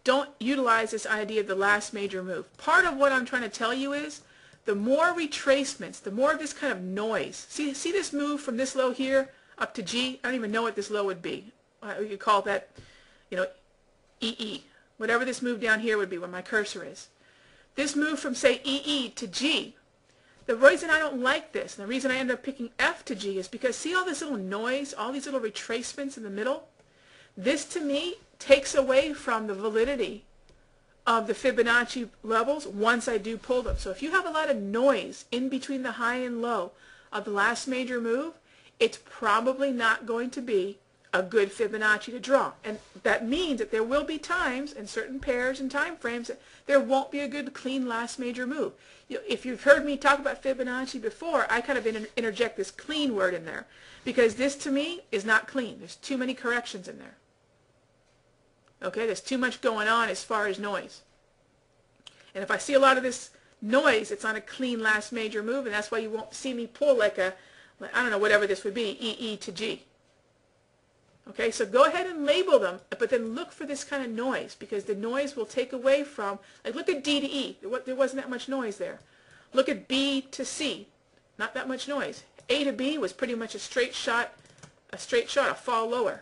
don't utilize this idea of the last major move. Part of what I'm trying to tell you is the more retracements, the more of this kind of noise. See this move from this low here up to G? I don't even know what this low would be. We could call that, you know, EE. Whatever this move down here would be where my cursor is. This move from, say, EE to G, the reason I don't like this, and the reason I end up picking F to G is because see all this little noise, all these little retracements in the middle? This, to me, takes away from the validity of the Fibonacci levels once I do pull them. So if you have a lot of noise in between the high and low of the last major move, it's probably not going to be a good Fibonacci to draw. And that means that there will be times in certain pairs and time frames that there won't be a good clean last major move. If you've heard me talk about Fibonacci before, I kind of interject this clean word in there because this to me is not clean. There's too many corrections in there. Okay, there's too much going on as far as noise. And if I see a lot of this noise, it's on a clean last major move, and that's why you won't see me pull like a, I don't know, whatever this would be, EE to G. Okay, so go ahead and label them, but then look for this kind of noise because the noise will take away from, like look at D to E, there wasn't that much noise there. Look at B to C, not that much noise. A to B was pretty much a straight shot, a fall lower.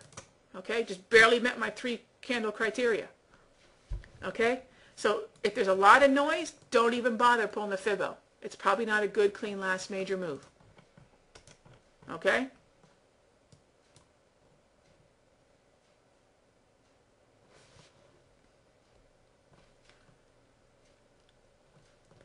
Okay, just barely met my 3-candle criteria. Okay, so if there's a lot of noise, don't even bother pulling the Fibo. It's probably not a good clean last major move. Okay?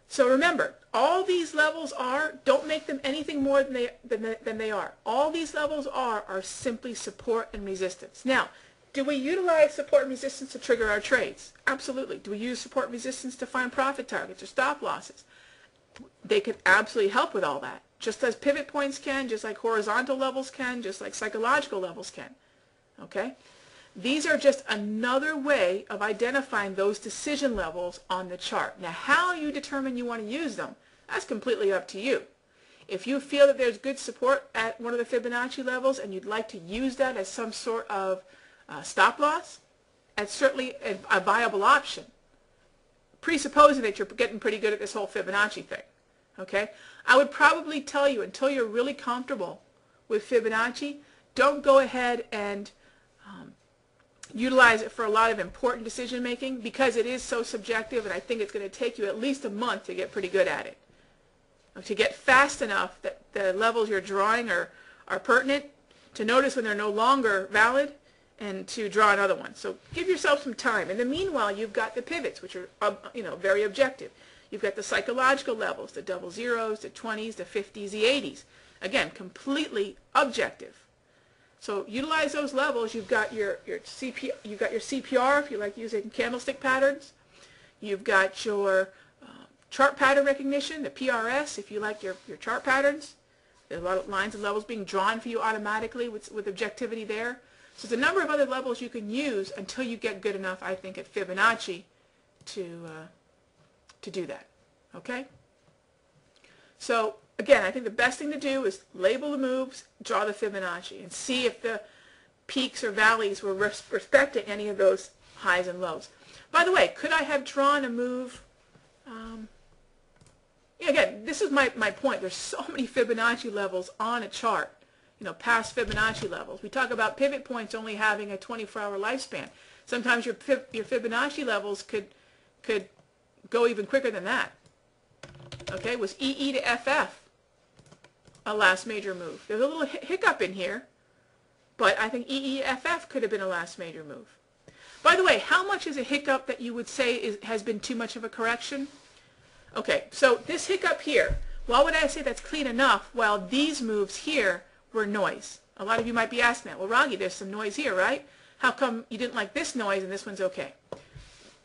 So remember, all these levels are, don't make them anything more than they are. All these levels are simply support and resistance. Now, do we utilize support and resistance to trigger our trades? Absolutely. Do we use support and resistance to find profit targets or stop losses? They can absolutely help with all that. Just as pivot points can, just like horizontal levels can, just like psychological levels can. Okay? These are just another way of identifying those decision levels on the chart. Now, how you determine you want to use them, that's completely up to you. If you feel that there's good support at one of the Fibonacci levels and you'd like to use that as some sort of stop loss, that's certainly a viable option, presupposing that you're getting pretty good at this whole Fibonacci thing. Okay? I would probably tell you, until you're really comfortable with Fibonacci, don't go ahead and utilize it for a lot of important decision making because it is so subjective, and I think it's going to take you at least a month to get pretty good at it. To get fast enough that the levels you're drawing are pertinent, to notice when they're no longer valid, and to draw another one. So give yourself some time. In the meanwhile, you've got the pivots, which are very objective. You've got the psychological levels, the double zeros, the 20s, the 50s, the 80s. Again, completely objective. So utilize those levels. You've got your CPR if you like using candlestick patterns. You've got your chart pattern recognition, the PRS, if you like your chart patterns. There's a lot of lines and levels being drawn for you automatically with objectivity there. So there's a number of other levels you can use until you get good enough, I think, at Fibonacci to do that. Okay? So again, I think the best thing to do is label the moves, draw the Fibonacci, and see if the peaks or valleys were respecting any of those highs and lows. By the way, could I have drawn a move? Again, this is my point. There's so many Fibonacci levels on a chart, past Fibonacci levels. We talk about pivot points only having a 24-hour lifespan. Sometimes your Fibonacci levels could go even quicker than that. Okay, was EE to FF a last major move? There's a little hiccup in here, but I think EE to FF could have been a last major move. By the way, how much is a hiccup that you would say has been too much of a correction? Okay, so this hiccup here, why would I say that's clean enough while these moves here were noise? A lot of you might be asking that. Well, Raghee, there's some noise here, right? How come you didn't like this noise and this one's okay?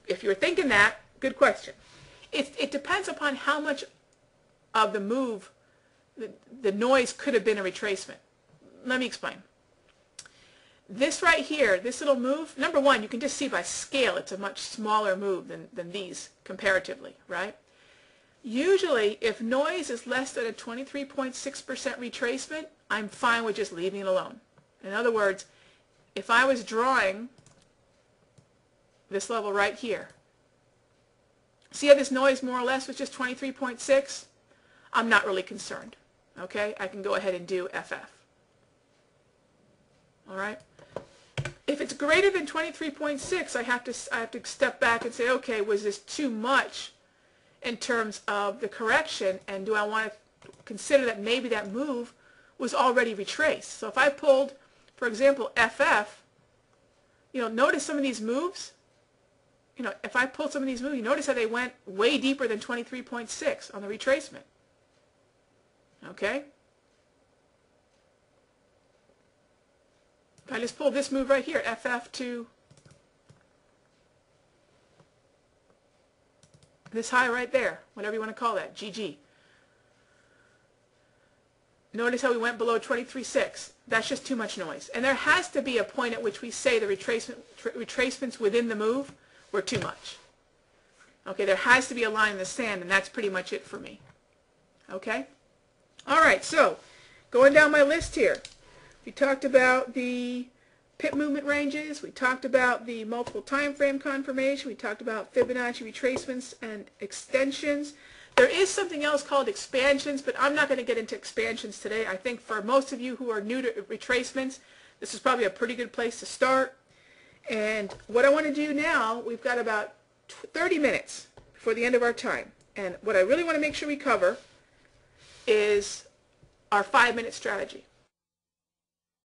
If you're thinking that, good question. It depends upon how much of the move, the noise could have been a retracement. Let me explain. This right here, this little move, number one, you can just see by scale it's a much smaller move than these comparatively, right? Usually, if noise is less than a 23.6% retracement, I'm fine with just leaving it alone. In other words, if I was drawing this level right here. See how this noise more or less was just 23.6? I'm not really concerned. Okay, I can go ahead and do FF. All right. If it's greater than 23.6, I have to step back and say, okay, was this too much in terms of the correction, and do I want to consider that maybe that move was already retraced? So if I pulled, for example, FF, notice some of these moves. If I pulled some of these moves, you notice how they went way deeper than 23.6 on the retracement. Okay? If I just pull this move right here, FF to this high right there, whatever you want to call that, GG. Notice how we went below 23.6. That's just too much noise. And there has to be a point at which we say the retracements within the move were too much. Okay, there has to be a line in the sand, and that's pretty much it for me. Okay? All right, so going down my list here, we talked about the pip movement ranges, we talked about the multiple time frame confirmation, we talked about Fibonacci retracements and extensions. There is something else called expansions, but I'm not going to get into expansions today. I think for most of you who are new to retracements, this is probably a pretty good place to start. And what I want to do now, we've got about 30 minutes before the end of our time. And what I really want to make sure we cover is our 5-minute strategy.